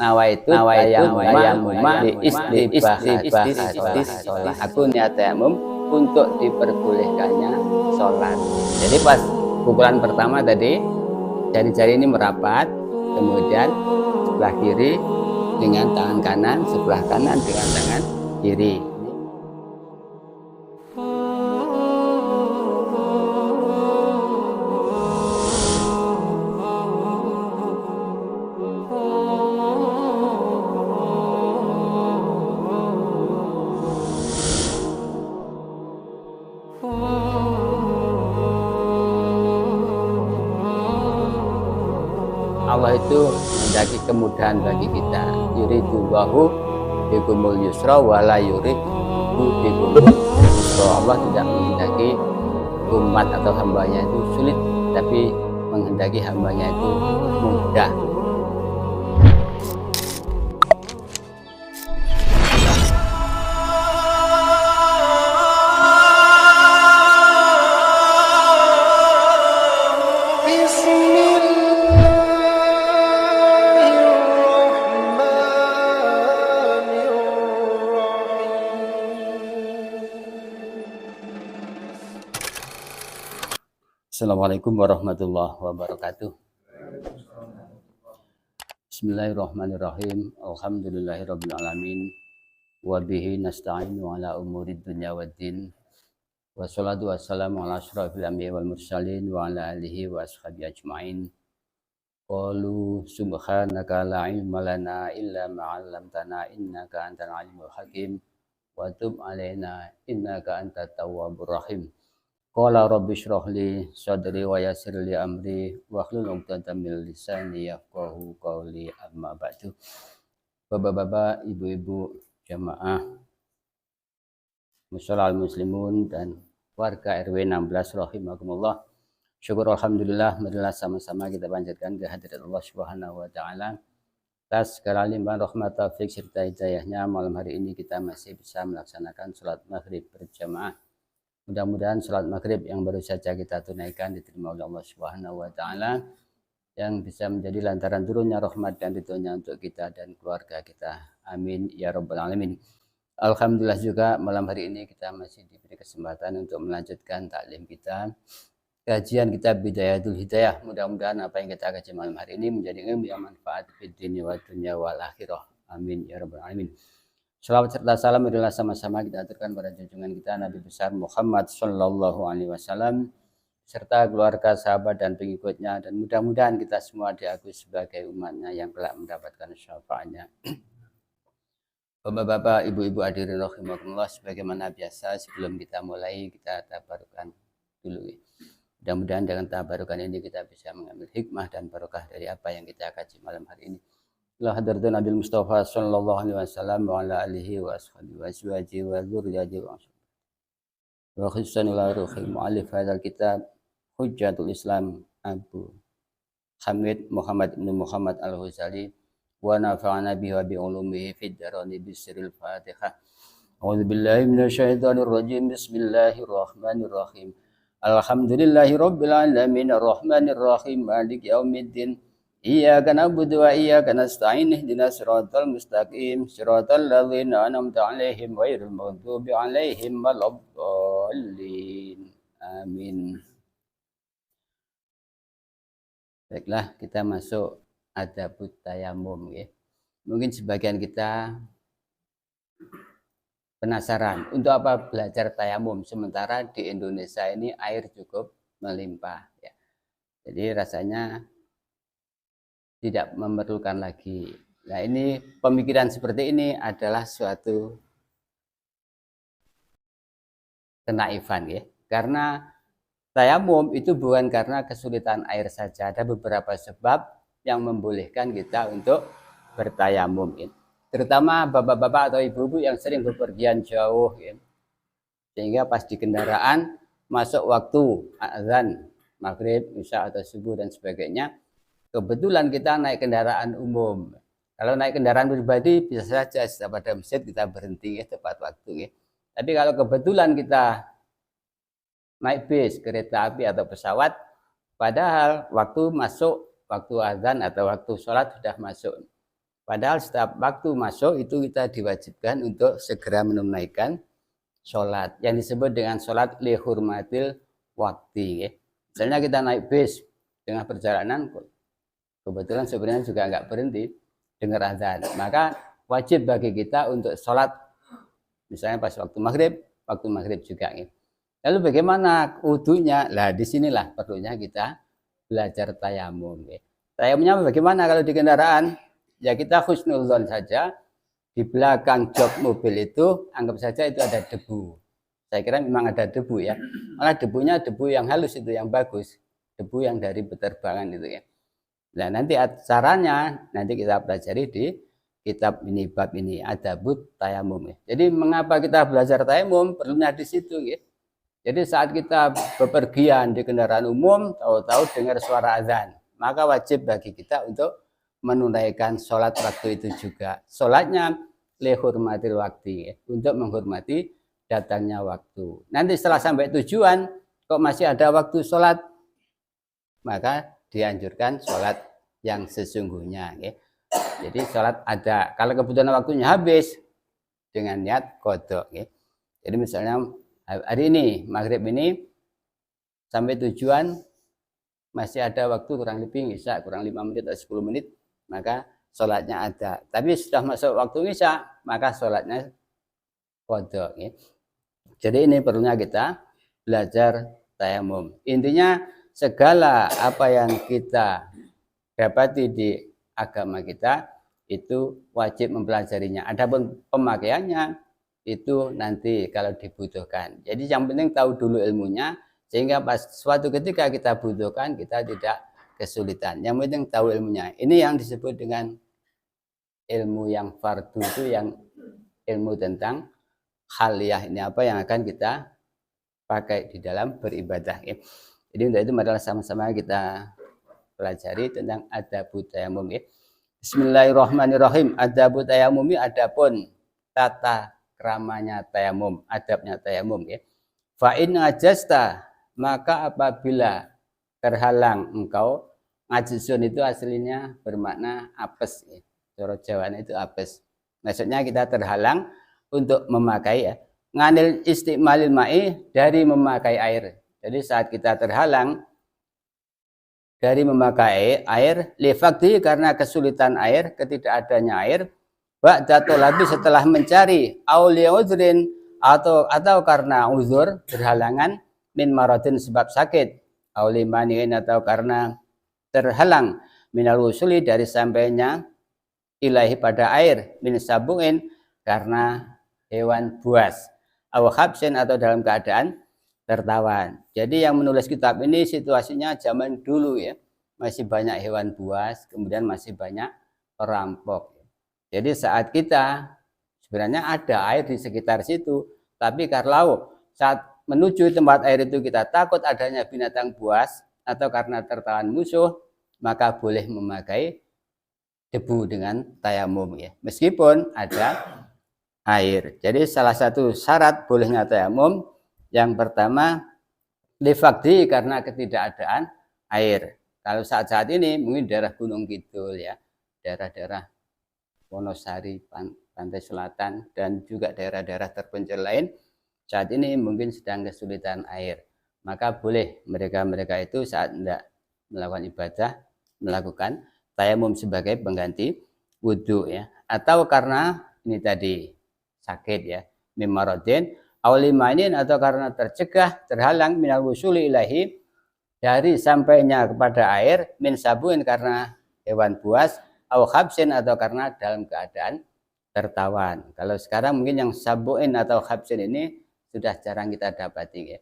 tayamuma di istibahati sholat. Aku niat tayamum untuk diperbolehkannya sholat. Jadi pas pukulan pertama tadi, jari-jari ini merapat, kemudian sebelah kiri dengan tangan kanan, sebelah kanan dengan tangan kiri. Allah itu menghendaki kemudahan bagi kita. Yuridullahu bikumul yusra wala yuridu bikumul usra. Allah tidak menghendaki umat atau hambanya itu sulit, tapi menghendaki hambanya itu mudah. Assalamualaikum warahmatullahi wabarakatuh. Bismillahirrahmanirrahim. Alhamdulillahirabbil alamin. Wa bihi nasta'inu ala umurid dunya waddin. Wassalatu wassalamu ala asyrafil anbiya'i wal mursalin wa ala alihi wa ashabihi ajmain. Qalu subhanaka la ilma lana illa ma 'allamtana innaka antal alimul hakim wa tub 'alaina innaka antat tawwabur rahim. Qala rabbi shrah li sadri wa yassir li amri wa hlul 'uqdatam min lisani yafqahu qawli, amma ba'du. Bapak-bapak, ibu-ibu jamaah musholal muslimun dan warga RW 16 rahimakumullah. Syukur alhamdulillah, marilah sama-sama kita panjatkan kehadirat Allah Subhanahu wa taala atas segala limpahan rahmat taufik serta hidayahnya. Malam hari ini kita masih bisa melaksanakan salat maghrib berjamaah. Mudah-mudahan sholat maghrib yang baru saja kita tunaikan diterima oleh Allah Subhanahu wa taala, yang bisa menjadi lantaran turunnya rahmat dan ridhonya untuk kita dan keluarga kita. Amin ya rabbal alamin. Alhamdulillah juga malam hari ini kita masih diberi kesempatan untuk melanjutkan taklim kita, kajian kita Bidayatul Hidayah. Mudah-mudahan apa yang kita kaji malam hari ini menjadi ilmu yang manfaat fid dunya wa dunya wal akhirah. Amin ya rabbal alamin. Salawat serta salam adalah sama-sama kita aturkan pada junjungan kita Nabi besar Muhammad sallallahu alaihi wasallam serta keluarga, sahabat dan pengikutnya, dan mudah-mudahan kita semua diakui sebagai umatnya yang telah mendapatkan syafaatnya. Bapak-bapak, ibu-ibu hadirin rahimakumullah, sebagaimana biasa sebelum kita mulai kita tabarukan dulu. Mudah-mudahan dengan tabarukan ini kita bisa mengambil hikmah dan barokah dari apa yang kita kaji malam hari ini. La hadratan Nabi Mustafa sallallahu alaihi wasallam wa ala alihi wa ashabihi wa azwajihi wa dzurriyyatihi wa khususan ila ruhil mu'allif hadzal kitab Hujjatul Islam Abu Hamid Muhammad bin Muhammad Al-Ghazali wa nafa'ana bihi wa bi ulumihi fid darain bisiril Fatihah. A'udzu billahi minasyaitonir rajim. Bismillahirrahmanirrahim. Alhamdulillahi rabbil alamin arrahmanir rahim maliki yaumiddin. Iyyaka na'budu wa iyyaka nasta'in ihdinas siratal mustaqim siratal ladzina an'amta 'alaihim ghairil maghdubi 'alaihim waladdallin. Amin. Baiklah, kita masuk adabut tayamum ya. Mungkin sebagian kita penasaran untuk apa belajar tayamum sementara di Indonesia ini air cukup melimpah ya. Jadi rasanya tidak memerlukan lagi. Nah, ini pemikiran seperti ini adalah suatu kenaifan ya. Karena tayamum itu bukan karena kesulitan air saja. Ada beberapa sebab yang membolehkan kita untuk bertayamum ya. Terutama bapak-bapak atau ibu-ibu yang sering bepergian jauh ya. Sehingga pas di kendaraan masuk waktu azan maghrib, isya atau subuh dan sebagainya, kebetulan kita naik kendaraan umum. Kalau naik kendaraan pribadi bisa saja setelah pada masjid kita berhenti ya, tepat waktu ya. Tapi kalau kebetulan kita naik bis, kereta api atau pesawat, padahal waktu masuk, waktu azan atau waktu sholat sudah masuk. Padahal setiap waktu masuk itu kita diwajibkan untuk segera menunaikan sholat yang disebut dengan sholat li hurmatil waktu ya. Misalnya kita naik bis tengah perjalanan, kebetulan sebenarnya juga nggak berhenti dengar azan, maka wajib bagi kita untuk sholat misalnya pas waktu maghrib juga ya. Lalu bagaimana wudunya? Lah disinilah perlunya kita belajar tayamum ya. Tayamumnya bagaimana kalau di kendaraan? Ya kita husnuzon saja, di belakang jok mobil itu anggap saja itu ada debu. Saya kira memang ada debu ya. Malah debunya debu yang halus itu yang bagus. Debu yang dari penerbangan itu ya. Nah nanti caranya nanti kita pelajari di kitab ini, bab ini, adabut tayamum ya. Jadi mengapa kita belajar tayamum? Perlunya di situ ya. Jadi saat kita bepergian di kendaraan umum, tahu-tahu dengar suara azan, maka wajib bagi kita untuk menunaikan sholat waktu itu juga. Sholatnya lihurmatil waktu, ya, untuk menghormati datangnya waktu. Nanti setelah sampai tujuan, kok masih ada waktu sholat, maka dianjurkan sholat yang sesungguhnya. Ya. Jadi sholat ada, kalau kebutuhan waktunya habis, dengan niat kodok. Ya. Jadi misalnya hari ini, maghrib ini, sampai tujuan, masih ada waktu kurang lebih isya, kurang 5 menit atau 10 menit, maka sholatnya ada. Tapi sudah masuk waktu isya, maka sholatnya qadha. Ya. Jadi ini perlunya kita belajar tayamum. Intinya segala apa yang kita dapati di agama kita itu wajib mempelajarinya. Adapun pemakaiannya itu nanti kalau dibutuhkan. Jadi yang penting tahu dulu ilmunya, sehingga pas suatu ketika kita butuhkan kita tidak kesulitan. Yang penting tahu ilmunya. Ini yang disebut dengan ilmu yang fardu, itu yang ilmu tentang haliyah. Ini apa yang akan kita pakai di dalam beribadah. Jadi untuk itu adalah sama-sama kita pelajari tentang adabut tayamum. Bismillahirrahmanirrahim. Adabut tayamumi, adapun tata keramanya tayamum, adabnya tayamum. Fa in ajasta, maka apabila terhalang engkau, ngajizun itu aslinya bermakna apes. Cara Jawanya itu apes. Maksudnya kita terhalang untuk memakai ya. Nganil istimalil ma'i, dari memakai air. Jadi saat kita terhalang dari memakai air, lifakti karena kesulitan air, ketidakadanya air, ba'da tolabi setelah mencari, aulia uzrin atau karena uzur berhalangan, min maradin sebab sakit, auli maniin atau karena terhalang, minal usuli dari sampainya ilahi pada air, min sabuin karena hewan buas, aw habsin atau dalam keadaan tertawan. Jadi yang menulis kitab ini situasinya zaman dulu ya, masih banyak hewan buas, kemudian masih banyak perampok. Jadi saat kita sebenarnya ada air di sekitar situ, tapi kalau saat menuju tempat air itu kita takut adanya binatang buas atau karena tertawan musuh, maka boleh memakai debu dengan tayamum ya, meskipun ada air. Jadi salah satu syarat bolehnya tayamum yang pertama lifakdi karena ketidakadaan air. Kalau saat ini mungkin daerah Gunung Kidul ya, daerah-daerah Wonosari, pantai selatan, dan juga daerah-daerah terpencil lain saat ini mungkin sedang kesulitan air. Maka boleh mereka itu saat tidak melakukan ibadah melakukan tayamum sebagai pengganti wudhu ya. Atau karena ini tadi sakit ya, mimarodin, aulimainin atau karena tercegah, terhalang minal wusuli ilahi dari sampainya kepada air, min sabuin karena hewan buas, au habsin atau karena dalam keadaan tertawan. Kalau sekarang mungkin yang sabuin atau habsin ini sudah jarang kita dapati ya.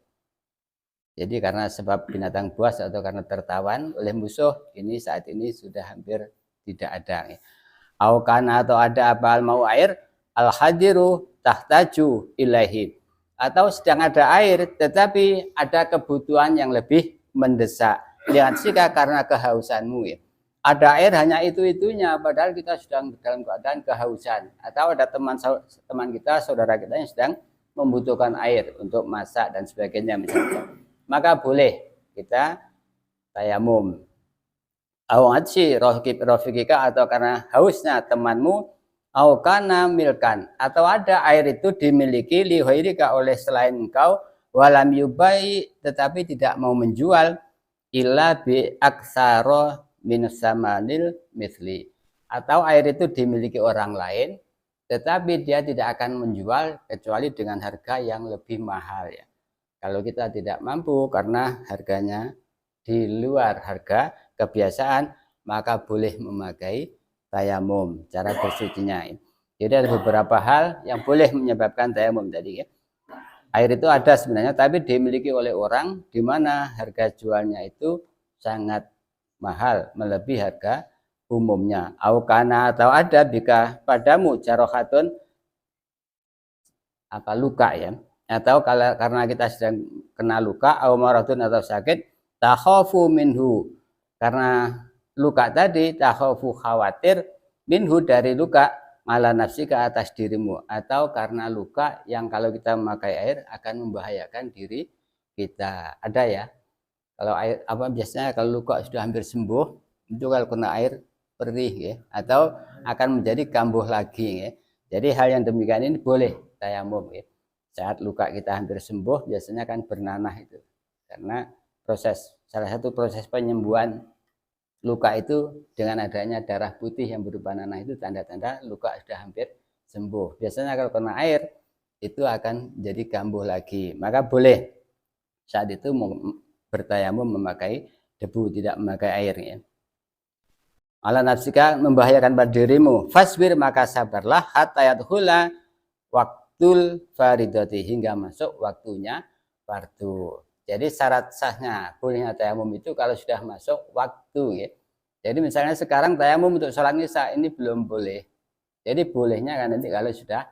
Jadi karena sebab binatang buas atau karena tertawan oleh musuh, ini saat ini sudah hampir tidak ada. Au kana atau ada apa al mau air, al hadiru tahtaju ilahi. Atau sedang ada air tetapi ada kebutuhan yang lebih mendesak. Lihat sika karena kehausanmu ya. Ada air hanya itu-itunya padahal kita sedang dalam keadaan kehausan. Atau ada teman kita, saudara kita yang sedang membutuhkan air untuk masak dan sebagainya misalnya. Maka boleh kita tayamum. Awansi rofikika atau karena hausnya temanmu, au kana milkan atau ada air itu dimiliki lihoirika oleh selain engkau, walam yubai tetapi tidak mau menjual illa bi aksaro min samanil misli, atau air itu dimiliki orang lain tetapi dia tidak akan menjual kecuali dengan harga yang lebih mahal ya. Kalau kita tidak mampu karena harganya di luar harga kebiasaan, maka boleh memakai tayamum cara bersucinya. Jadi ada beberapa hal yang boleh menyebabkan tayamum tadi ya. Air itu ada sebenarnya tapi dimiliki oleh orang di mana harga jualnya itu sangat mahal melebihi harga umumnya. Aukana atau ada bika padamu jarohatun apa luka ya, atau kalau karena kita sedang kena luka au maradun atau sakit, takhafu minhu, karena luka tadi takhafu khawatir minhu dari luka ala nafsi ke atas dirimu, atau karena luka yang kalau kita memakai air akan membahayakan diri kita. Ada ya, kalau air apa biasanya kalau luka sudah hampir sembuh itu kalau kena air perih ya, atau akan menjadi kambuh lagi ya. Jadi hal yang demikian ini boleh tayamum ya. Saat luka kita hampir sembuh biasanya kan bernanah itu, karena salah satu proses penyembuhan luka itu dengan adanya darah putih yang berupa nanah itu tanda-tanda luka sudah hampir sembuh. Biasanya kalau kena air itu akan jadi kambuh lagi, maka boleh saat itu bertayamum memakai debu, tidak memakai air ya. Ala nafsika membahayakan pada dirimu, fasbir maka sabarlah hatta yadkhula waktul faridati hingga masuk waktunya fardu. Jadi syarat sahnya bolehnya tayamum itu kalau sudah masuk waktu ya. Jadi misalnya sekarang tayamum untuk sholat isya ini belum boleh. Jadi bolehnya kan nanti kalau sudah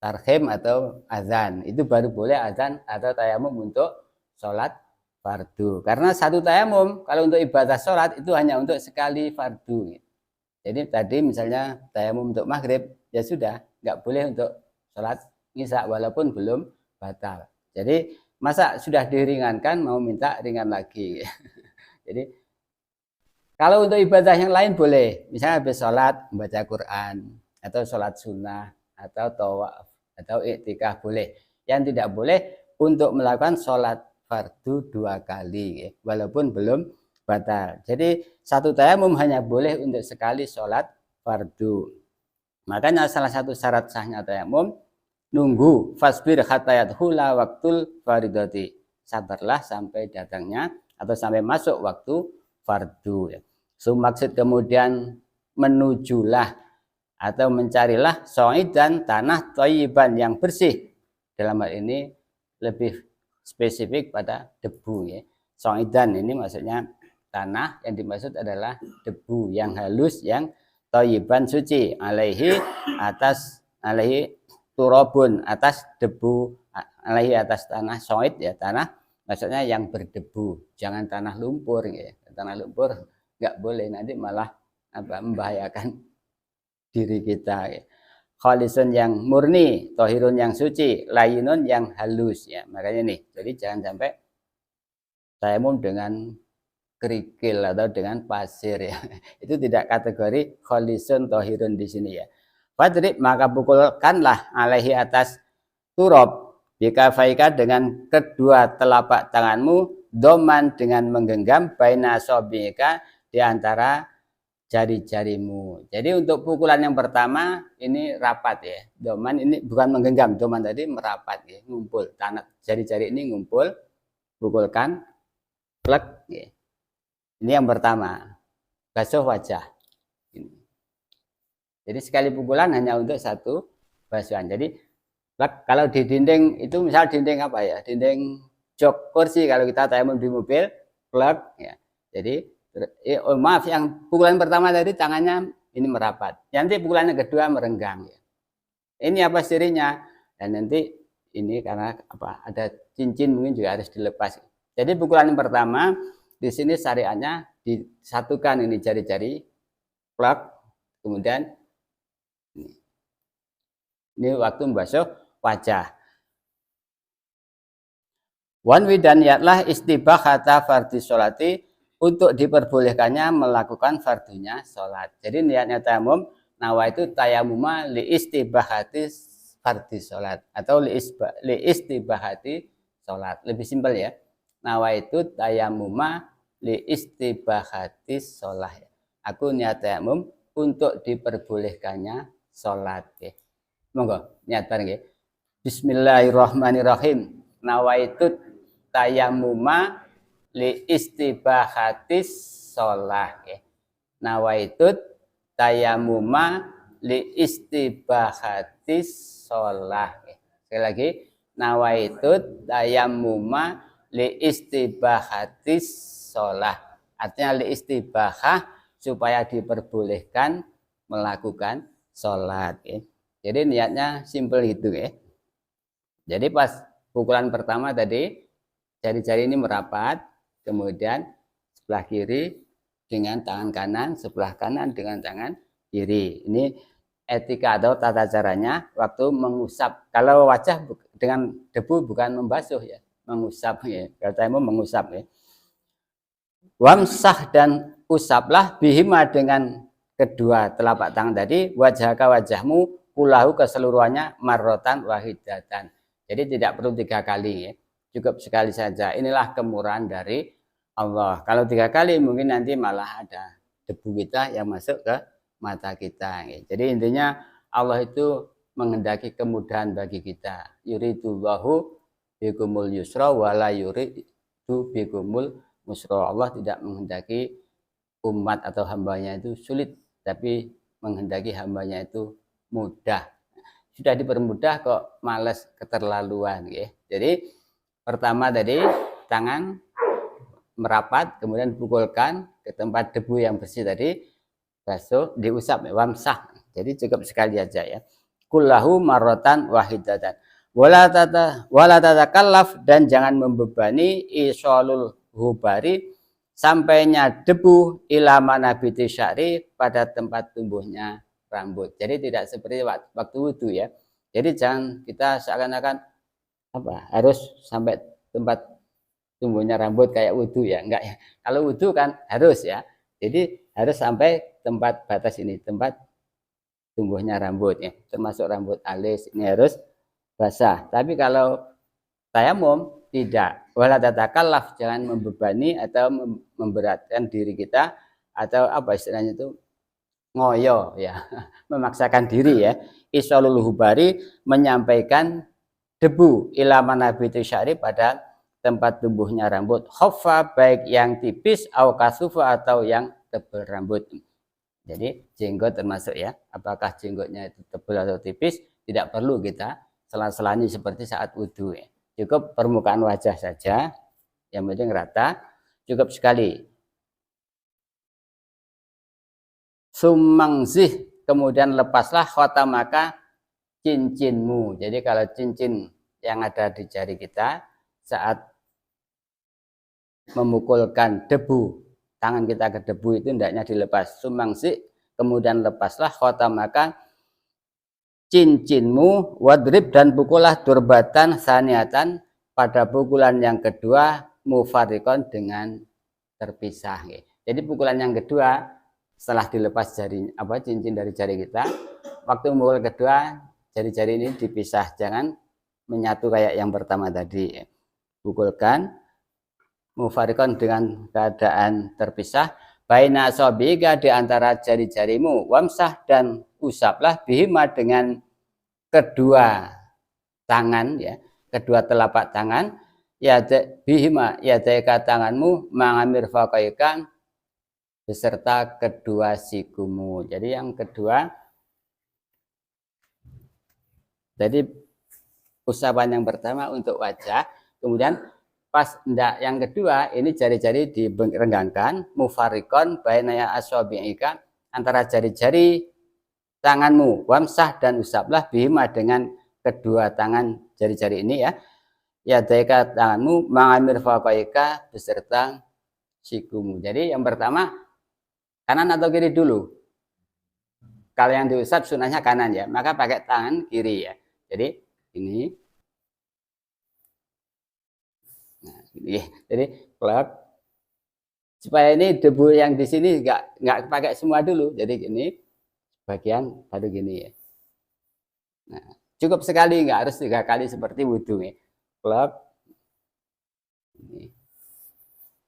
tarhim atau azan, itu baru boleh azan atau tayamum untuk sholat fardu. Karena satu tayamum kalau untuk ibadah sholat itu hanya untuk sekali fardu. Jadi tadi misalnya tayamum untuk maghrib ya sudah, nggak boleh untuk sholat isya walaupun belum batal. Jadi masa sudah diringankan mau minta ringan lagi. Jadi kalau untuk ibadah yang lain boleh, misalnya habis sholat membaca Quran atau sholat sunnah atau tawaf atau iktikaf boleh. Yang tidak boleh untuk melakukan sholat fardu 2 kali ya, walaupun belum batal. Jadi satu tayamum hanya boleh untuk sekali sholat fardu. Makanya salah satu syarat sahnya tayamum nunggu fasbir hatta yadkhula waktul faridati. Sabarlah sampai datangnya atau sampai masuk waktu fardu ya. Maksud kemudian menujulah atau mencarilah so'idan tanah thayyiban yang bersih. Dalam hal ini lebih spesifik pada debu ya. So'idan ini maksudnya tanah, yang dimaksud adalah debu yang halus yang thayyiban suci, alaihi turabun atas debu, alaihi atas tanah so'id ya, tanah maksudnya yang berdebu, jangan tanah lumpur ya. Tanah lumpur nggak boleh, nanti malah membahayakan diri kita ya. Khalisun yang murni, tohirun yang suci, layinun yang halus ya. Makanya nih, jadi jangan sampai tayamum dengan kerikil atau dengan pasir ya. Itu tidak kategori khalisun tohirun di sini ya. Fadrib maka pukulkanlah alaihi atas turab bikafaika dengan kedua telapak tanganmu, doman dengan menggenggam baina sobika di antara jari-jarimu. Jadi untuk pukulan yang pertama ini rapat ya. Doman ini bukan menggenggam, doman tadi merapat ya, ngumpul. Tangan jari-jari ini ngumpul, pukulkan, plek ya. Ini yang pertama. Basuh wajah. Ini. Jadi sekali pukulan hanya untuk satu basuhan. Jadi plek, kalau di dinding itu misal dinding apa ya? Dinding jok kursi kalau kita tayamum di mobil, plek ya. Jadi maaf, yang pukulan pertama tadi tangannya ini merapat, nanti pukulan yang kedua merenggang ya. Ini apa cirinya? Dan nanti ini karena apa, ada cincin mungkin juga harus dilepas. Jadi pukulan yang pertama di sini syariatnya disatukan ini jari-jari plak, kemudian ini waktu membasuh wajah. Wan widan yatlah istibah kata fardhi sholati untuk diperbolehkannya melakukan fardunya sholat. Jadi niatnya tayamum, nawaitu tayamuma li istibahati fardhi sholat atau li istibahati sholat. Lebih simpel ya. Nawaitu tayamuma li istibahati sholat. Aku niat tayamum untuk diperbolehkannya sholat. Monggo niat bareng ya. Bismillahirrahmanirrahim. Nawaitu tayamuma li istibahatis sholah. Nawaitut tayamuma li istibahatis sholah. Sekali lagi, nawaitut tayamuma li istibahatis sholah. Artinya li istibahah supaya diperbolehkan melakukan sholat. Jadi niatnya simpel gitu ya. Jadi pas pukulan pertama tadi, jari-jari ini merapat, kemudian sebelah kiri dengan tangan kanan, sebelah kanan dengan tangan kiri. Ini etika atau tata caranya waktu mengusap. Kalau wajah dengan debu bukan membasuh ya, mengusap ya. Kalau tayamum mengusap ya. Wamsah dan usaplah bihima dengan kedua telapak tangan tadi wajahmu kulahu keseluruhannya marrotan wahidatan. Jadi tidak perlu 3 kali ya. Cukup sekali saja. Inilah kemurahan dari Allah. Kalau 3 kali mungkin nanti malah ada debu kita yang masuk ke mata kita. Jadi intinya Allah itu menghendaki kemudahan bagi kita. Yuridullahu bikumul yusra wala yuridu bikumul musra. Allah tidak menghendaki umat atau hambanya itu sulit, tapi menghendaki hambanya itu mudah. Sudah dipermudah kok males keterlaluan. Jadi pertama tadi tangan merapat, kemudian dipukulkan ke tempat debu yang bersih tadi, basuh, diusap, wamsah. Jadi cukup sekali aja ya. Kullahu marrotan wahidatan. Wala tatakallaf dan jangan membebani isolul hubari sampainya debu ilama nabiti syari pada tempat tumbuhnya rambut. Jadi tidak seperti waktu wudu ya. Jadi jangan kita seakan-akan harus sampai tempat tumbuhnya rambut kayak wudhu ya, enggak ya. Kalau wudhu kan harus ya, jadi harus sampai tempat batas ini, tempat tumbuhnya rambut ya, termasuk rambut alis ini harus basah. Tapi kalau tayamum tidak, wala tatakallaf, jangan membebani atau memberatkan diri kita atau apa istilahnya itu ngoyo ya, memaksakan diri ya. Isolul hubari menyampaikan debu ilama nabiti syari pada tempat tumbuhnya rambut khoffa baik yang tipis au kasufa atau yang tebal rambut. Jadi jenggot termasuk ya, apakah jenggotnya itu tebal atau tipis tidak perlu kita sela-selani seperti saat wudhu ya. Cukup permukaan wajah saja, yang penting rata, cukup sekali. Sumangzih, kemudian lepaslah khotamaka cincinmu. Jadi kalau cincin yang ada di jari kita saat memukulkan debu, tangan kita ke debu itu hendaknya dilepas. Sumangsi, kemudian lepaslah khotamaka cincinmu, wadrib dan pukullah durbatan saniatan pada pukulan yang kedua mufarikon dengan terpisah. Jadi pukulan yang kedua setelah dilepas cincin dari jari kita, waktu memukul kedua jari-jari ini dipisah, jangan menyatu kayak yang pertama tadi. Pukulkan mufarikon dengan keadaan terpisah, baina asabiqa di antara jari-jarimu, wamsah dan usaplah bihima dengan kedua tangan ya, kedua telapak tangan ya bihima ya deka tanganmu mengamir faqaikan beserta kedua sikumu. Jadi yang kedua, jadi usapan yang pertama untuk wajah, kemudian pas yang kedua ini jari-jari direnggangkan mufarikon bainaya asabi'ika antara jari-jari tanganmu, wamsah dan usaplah bihima dengan kedua tangan jari-jari ini ya. Ya deka tanganmu mengamir faqaika beserta sikumu. Jadi yang pertama kanan atau kiri dulu. Kalau yang diusap sunahnya kanan ya, maka pakai tangan kiri ya. Jadi ini. Nah, ini. Jadi klep supaya ini debu yang di sini nggak pakai semua dulu. Jadi gini, bagian baru gini ya. Nah, cukup sekali, nggak harus 3 kali seperti wudhu ya. Klop. Ini.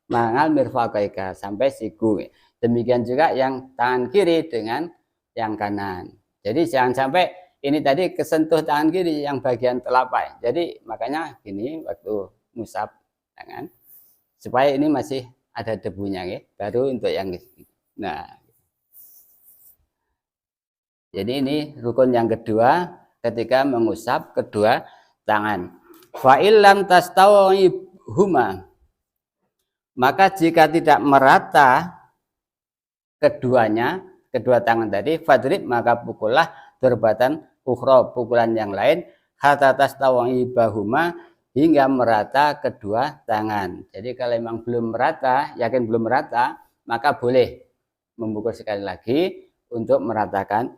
Mangal mirfaqaika sampai siku. Demikian juga yang tangan kiri dengan yang kanan. Jadi jangan sampai ini tadi kesentuh tangan kiri yang bagian telapak. Jadi makanya gini waktu ngusap tangan supaya ini masih ada debunya ya. Baru untuk yang nah. Jadi ini rukun yang kedua ketika mengusap kedua tangan. Fa illam tastawi huma, maka jika tidak merata keduanya, kedua tangan tadi, fadrib, maka pukullah darbatan ukhra, pukulan yang lain, hatta tastawi bahuma, hingga merata kedua tangan. Jadi kalau memang belum merata, yakin belum merata, maka boleh memukul sekali lagi untuk meratakan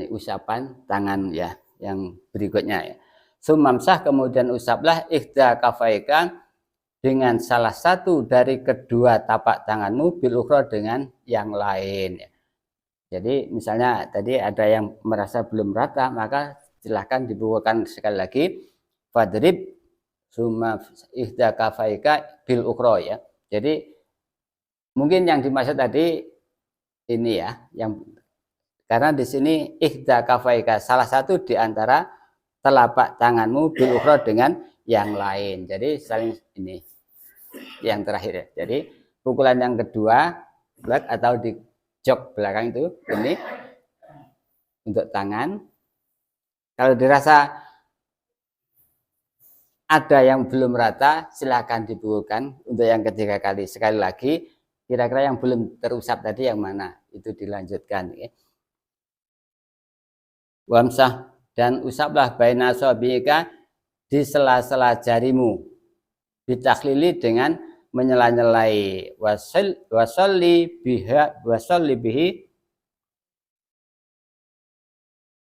usapan tangan ya yang berikutnya ya. Sumamsah, kemudian usaplah ikhda kafaika, dengan salah satu dari kedua tapak tanganmu, bil ukhra, dengan yang lain. Jadi misalnya tadi ada yang merasa belum rata, maka silahkan dibukukan sekali lagi, fadrib summa ihda kafaika bil ukhra ya. Jadi mungkin yang dimaksud tadi ini ya, yang karena di sini ihda kafaika, salah satu di antara telapak tanganmu, bil ukhra, dengan yang lain. Jadi saling ini yang terakhir ya. Jadi pukulan yang kedua atau di jok belakang itu ini untuk tangan. Kalau dirasa ada yang belum rata, silakan dipukulkan untuk yang ketiga kali. Sekali lagi, kira-kira yang belum terusap tadi yang mana, itu dilanjutkan ya. Wamsah, dan usaplah baina asabiika, di sela-sela jarimu, ditakhlili, dengan menyela-nyelai, wasolli bihi,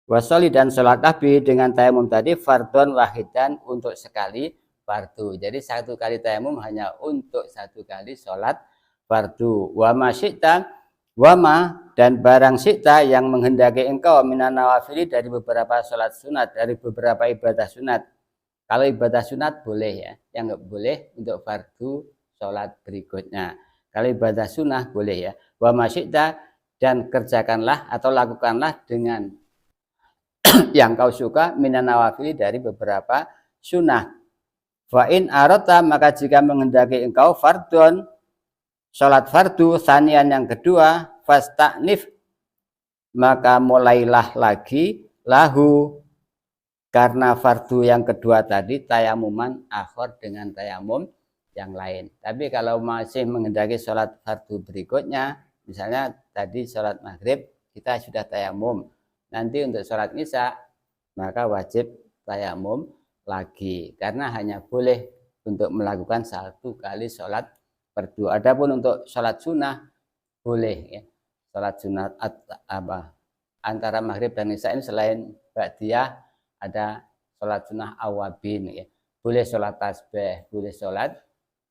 wasolli, dan sholatlah bihi, dengan tayamum tadi, fardhon wahidan, untuk sekali fardu. Jadi satu kali tayamum hanya untuk satu kali sholat fardu. Wama syi'ta, wama, dan barang syi'ta, yang menghendaki engkau, minan nawafili, dari beberapa sholat sunat, dari beberapa ibadah sunat. Kalau ibadah sunat boleh ya, yang nggak boleh untuk fardu sholat berikutnya. Kalau ibadah sunnah boleh ya. Wa masyidda, dan kerjakanlah atau lakukanlah dengan yang kau suka, minan nawafili, dari beberapa sunnah. Fa in arata, maka jika menghendaki engkau fardon, sholat fardu, sanian, yang kedua, fasta'nif, maka mulailah lagi, lahu, karena fardu yang kedua tadi, tayamuman akhor, dengan tayamum yang lain. Tapi kalau masih menghendaki sholat fardu berikutnya, misalnya tadi sholat maghrib kita sudah tayamum, nanti untuk sholat isya maka wajib tayamum lagi, karena hanya boleh untuk melakukan satu kali sholat fardu. Adapun untuk sholat sunnah boleh ya, sholat sunnah antara maghrib dan isya ini selain ba'diyah ada sholat sunnah awabin ya, boleh sholat tasbih, boleh sholat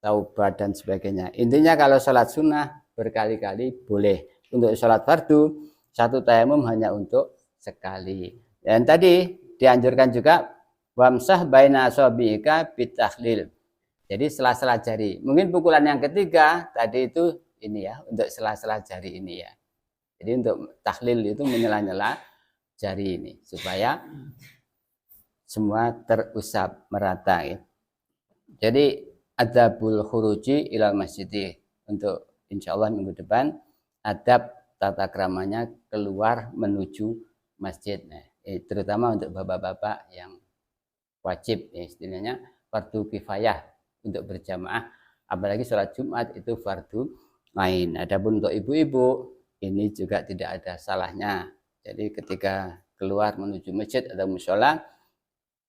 taubat dan sebagainya. Intinya kalau sholat sunnah berkali-kali boleh. Untuk sholat fardu satu tayamum hanya untuk sekali. Dan tadi dianjurkan juga wamsah baina asabiika bitakhlil. Jadi sela-sela jari. Mungkin pukulan yang ketiga tadi itu ini ya, untuk sela-sela jari ini ya. Jadi untuk takhlil itu menyela-nyela jari ini supaya semua terusap merata ya. Jadi adabul khuruji ilal masjid, untuk insya Allah minggu depan adab tata kramanya keluar menuju masjid, nah, terutama untuk bapak-bapak yang wajib ya, istilahnya fardu kifayah untuk berjamaah, apalagi sholat Jumat itu fardu lain. Adapun untuk ibu-ibu ini juga tidak ada salahnya, jadi ketika keluar menuju masjid atau mushola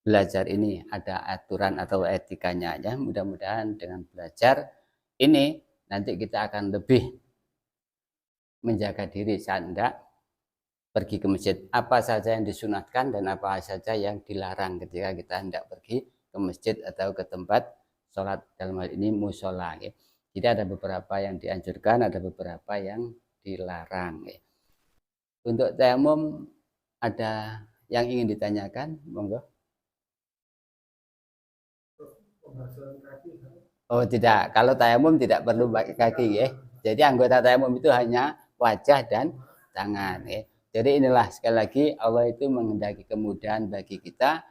belajar ini ada aturan atau etikanya ya. Mudah-mudahan dengan belajar ini nanti kita akan lebih menjaga diri saat hendak pergi ke masjid. Apa saja yang disunatkan dan apa saja yang dilarang ketika kita hendak pergi ke masjid atau ke tempat sholat, dalam hal ini musola ya. Jadi ada beberapa yang dianjurkan, ada beberapa yang dilarang. Untuk tayamum ada yang ingin ditanyakan, monggo. Oh tidak, kalau tayamum tidak perlu pakai kaki ya. Jadi anggota tayamum itu hanya wajah dan tangan ya. Jadi inilah sekali lagi Allah itu menghendaki kemudahan bagi kita,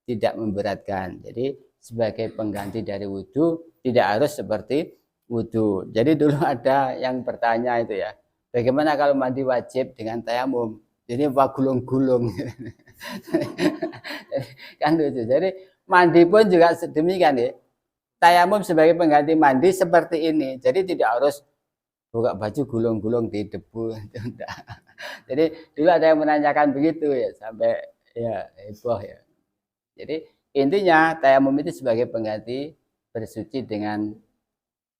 tidak memberatkan. Jadi sebagai pengganti dari wudhu tidak harus seperti wudhu. Jadi dulu ada yang bertanya itu ya, bagaimana kalau mandi wajib dengan tayamum? Jadi apa gulung-gulung? Kan lucu. Jadi mandi pun juga demikian ya. Tayamum sebagai pengganti mandi seperti ini. Jadi tidak harus buka baju gulung-gulung di debu. Jadi dulu ada yang menanyakan begitu ya, sampai ya heboh ya. Jadi intinya tayamum itu sebagai pengganti bersuci dengan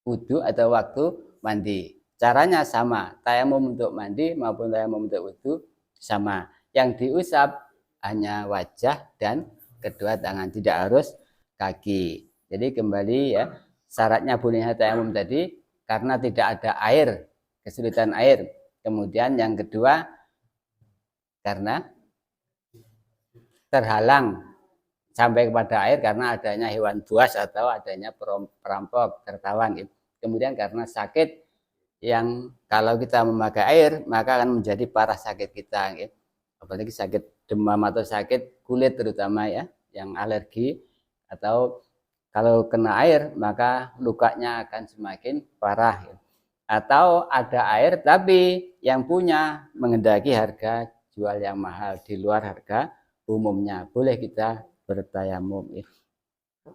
wudhu atau waktu mandi. Caranya sama, tayamum untuk mandi maupun tayamum untuk wudhu sama. Yang diusap hanya wajah dan kedua tangan, tidak harus kaki. Jadi kembali ya, syaratnya bolehnya tayamum tadi karena tidak ada air, kesulitan air. Kemudian yang kedua karena terhalang sampai kepada air karena adanya hewan buas atau adanya perampok, tertawan. Kemudian karena sakit yang kalau kita memakai air maka akan menjadi parah sakit kita. Apalagi sakit demam atau sakit kulit terutama ya, yang alergi atau kalau kena air maka lukanya akan semakin parah. Atau ada air tapi yang punya menghendaki harga jual yang mahal di luar harga umumnya, boleh kita bertayamum.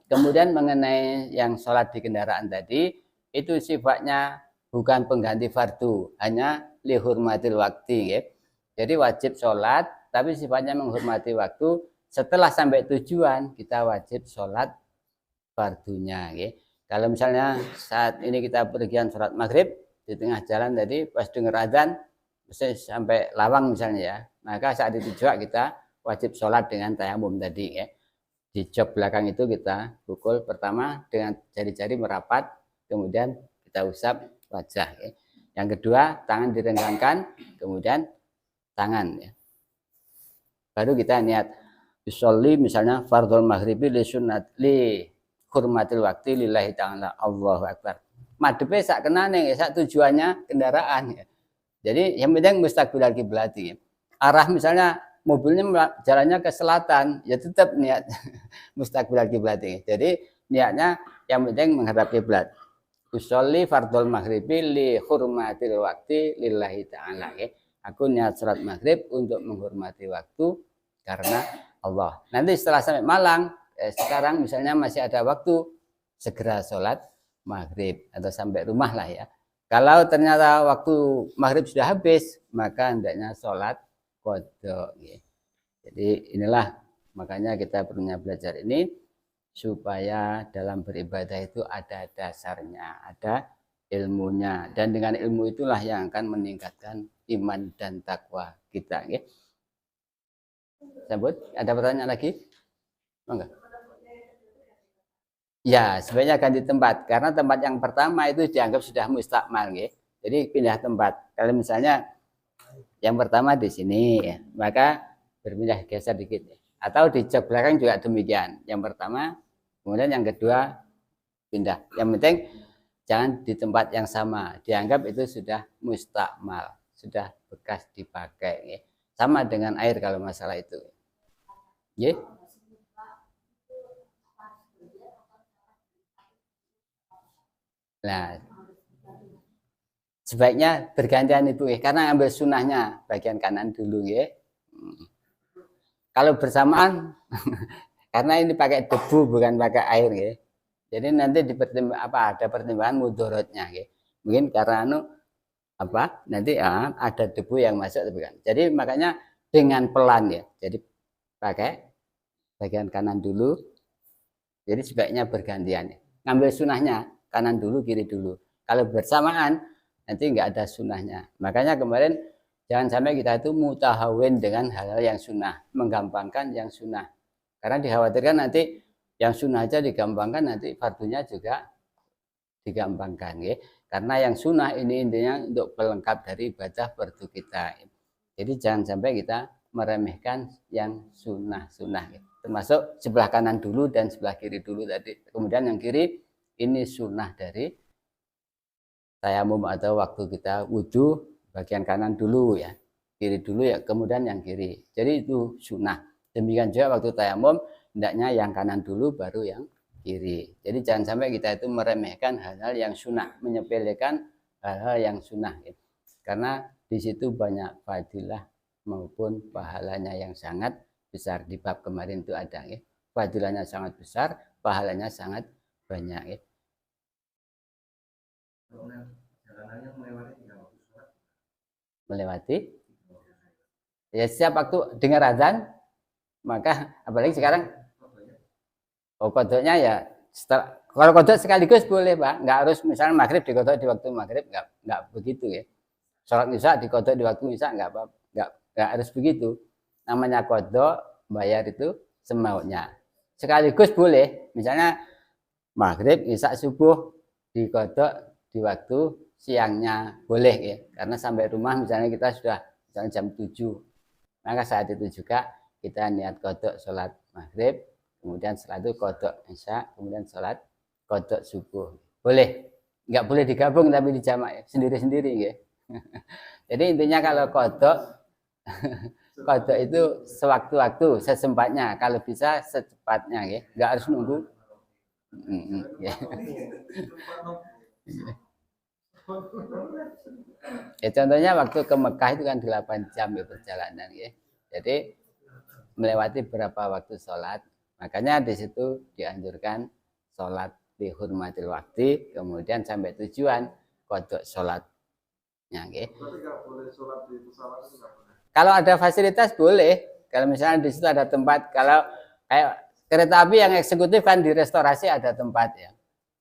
Kemudian mengenai yang sholat di kendaraan tadi, itu sifatnya bukan pengganti fardu, hanya lihurmatil waktu. Jadi wajib sholat tapi sifatnya menghormati waktu. Setelah sampai tujuan kita wajib sholat fardunya. Kalau misalnya saat ini kita pergian sholat maghrib di tengah jalan tadi pas dengar azan sampai Lawang misalnya ya, maka saat itu juga kita wajib sholat dengan tayamum tadi ya. Di jok belakang itu kita pukul pertama dengan jari-jari merapat, kemudian kita usap wajah ya. Yang kedua tangan direnggangkan, kemudian tangan ya. Baru kita niat usolli misalnya fardhul maghribi li sunnat li hurmatil waktu lillahi ta'ala Allahu akbar. Madhepe sak kenane sak tujuannya kendaraan ya. Jadi yang penting mustaqbilal kiblat ya. Arah misalnya mobilnya jalannya ke selatan, ya tetap niat mustaqbilal kiblat ya. Jadi niatnya yang penting menghadap kiblat. Usolli fardhul maghribi li hurmatil waktu lillahi ta'ala ya. Aku niat salat maghrib untuk menghormati waktu karena Allah. Nanti setelah sampai Malang, sekarang misalnya masih ada waktu, segera sholat maghrib atau sampai rumah lah ya. Kalau ternyata waktu maghrib sudah habis, maka hendaknya sholat qadha. Jadi inilah makanya kita perlunya belajar ini supaya dalam beribadah itu ada dasarnya, ada ilmunya, dan dengan ilmu itulah yang akan meningkatkan iman dan takwa kita. Sambut, ada pertanyaan lagi? Enggak? Ya, sebenarnya ganti tempat karena tempat yang pertama itu dianggap sudah mustakmal, jadi pindah tempat. Kalau misalnya yang pertama di sini, maka berpindah geser dikit. Atau di jok belakang juga demikian. Yang pertama, kemudian yang kedua pindah. Yang penting jangan di tempat yang sama. Dianggap itu sudah mustakmal, sudah bekas dipakai. Sama dengan air kalau masalah itu. Nah, sebaiknya bergantian itu karena ambil sunnahnya bagian kanan dulu ya. Kalau bersamaan karena ini pakai debu bukan pakai air ya. Jadi nanti ada pertimbangan mudorotnya ya. Mungkin karena nanti ada debu yang masuk bukan. Jadi makanya dengan pelan ya. Jadi pakai bagian kanan dulu. Jadi sebaiknya bergantian ya. Ngambil sunnahnya kanan dulu kiri dulu. Kalau bersamaan nanti nggak ada sunnahnya. Makanya kemarin jangan sampai kita itu mutahawin dengan hal-hal yang sunnah, menggampangkan yang sunnah. Karena dikhawatirkan nanti yang sunnah aja digampangkan, nanti fardunya juga digampangkan ya. Karena yang sunnah ini intinya untuk pelengkap dari ibadah fardu kita. Jadi jangan sampai kita meremehkan yang sunnah-sunnah ya. Termasuk sebelah kanan dulu dan sebelah kiri dulu tadi. Kemudian yang kiri ini sunnah dari tayamum atau waktu kita wudhu, bagian kanan dulu ya, kiri dulu ya, kemudian yang kiri. Jadi itu sunnah. Demikian juga waktu tayamum hendaknya yang kanan dulu baru yang kiri. Jadi jangan sampai kita itu meremehkan hal-hal yang sunnah, menyepelekan hal-hal yang sunnah. Karena di situ banyak fadilah maupun pahalanya yang sangat besar. Di bab kemarin itu ada ya. Fadilahnya sangat besar, pahalanya sangat banyak ya. Melewati ya, setiap waktu dengar azan, maka apalagi sekarang kodoknya ya setelah, kalau kodok sekaligus boleh Pak, nggak harus misalnya maghrib dikodok di waktu maghrib, nggak begitu ya. Sholat isya dikodok di waktu isya nggak apa, nggak harus begitu. Namanya kodok, bayar itu semaunya. Sekaligus boleh, misalnya maghrib, isya, subuh dikodok di waktu siangnya boleh ya, karena sampai rumah misalnya kita sudah misalnya jam 7, maka saat itu juga kita niat kodok sholat maghrib, kemudian setelah itu kodok isya, kemudian sholat kodok subuh, boleh. Nggak boleh digabung tapi dijamak sendiri-sendiri ya. Jadi intinya kalau kodok kodok itu sewaktu-waktu, sesempatnya, kalau bisa secepatnya ya, nggak harus nunggu ya. Ya, contohnya waktu ke Mekah itu kan 8 jam ya perjalanan ya. Jadi melewati berapa waktu sholat, makanya di situ dianjurkan sholat dihormatil waktu, kemudian sampai tujuan kodok sholatnya ya. Kalau ada fasilitas boleh, kalau misalnya di situ ada tempat, kalau kayak kereta api yang eksekutif kan di restorasi ada tempat ya.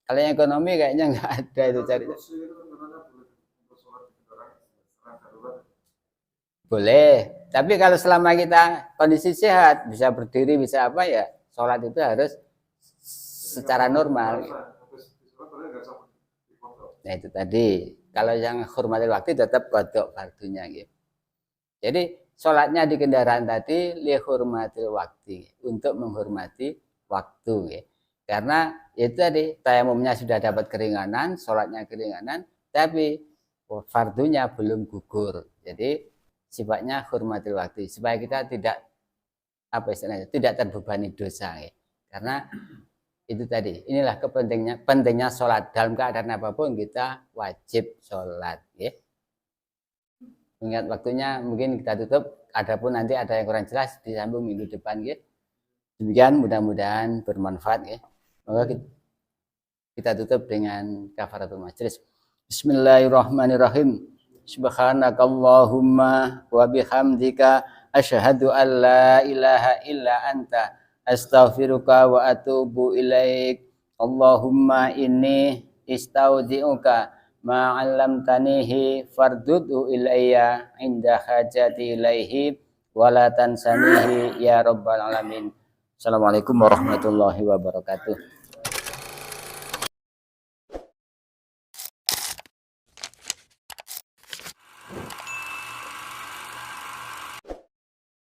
Kalau yang ekonomi kayaknya nggak ada itu cari. Boleh, tapi kalau selama kita kondisi sehat, bisa berdiri, bisa apa ya, sholat itu harus secara normal. Nah itu tadi, kalau yang hormati waktu tetap kodok fardunya gitu. Jadi sholatnya di kendaraan tadi lihurmatil waktu, untuk menghormati waktu ya. Karena itu tadi tayamumnya sudah dapat keringanan, sholatnya keringanan, tapi fardunya belum gugur. Jadi sifatnya hormatil waktu, supaya kita tidak apa istilahnya, tidak terbebani dosa ya. Karena itu tadi, inilah pentingnya sholat. Dalam keadaan apapun kita wajib sholat ya. Ingat waktunya, mungkin kita tutup, adapun nanti ada yang kurang jelas disambung minggu depan ya. Demikian, mudah-mudahan bermanfaat ya. Maka kita tutup dengan kafaratul majlis. Bismillahirrahmanirrahim. Subhanakallahumma wa bihamdika asyhadu an la ilaha illa anta astaghfiruka wa atubu ilaik. Allahumma inni istaudi'uka ma 'allamtanihi fardudhu ilayya inda hajati ilaihi wa la tansanihi ya rabbal alamin. Assalamualaikum warahmatullahi wabarakatuh.